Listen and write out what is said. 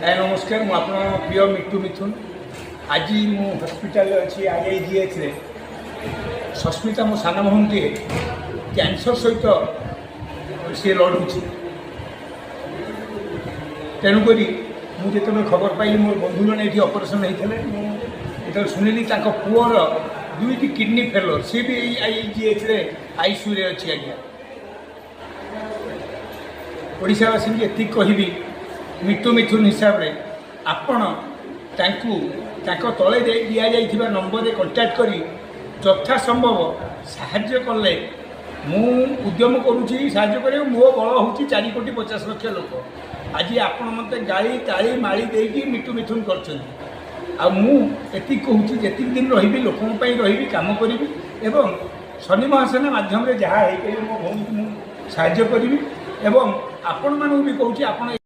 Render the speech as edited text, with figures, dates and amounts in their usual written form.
नमस्कार मु आप प्रिय मिट्टू मिथुन आज मु हस्पिटाल अच्छी IIGH रे सस्मिता मो सान भौणीटे कैंसर सहित सी लड़ुची तेणुक मुझे खबर पाइली मोर बंधु जन ये ऑपरेशन होते मुझे शुणिली पुअर दुईटी किडनी फेलोर सी भी IIGH रे ICU रे अच्छी आज्ञा ओडावासी ये कहबी मिट्टू मिथुन हिसाब रे आपण तले दि जा नंबर कंटाक्ट करी यथा संभव साहाय्य कले मु उद्यम करुँची साहाय्य कर मो बल हूँ 4,50,00,000 लोक आज आपण मत गाड़ी ताली माली देकी मिट्टू मिथुन कर कहूँ जी दिन रही लोकों रही कम करी एवं शनि महासेना माध्यम जहाँ मो भौणी को साहाय्य करी एवं आपण मानू भी कहूँ आपण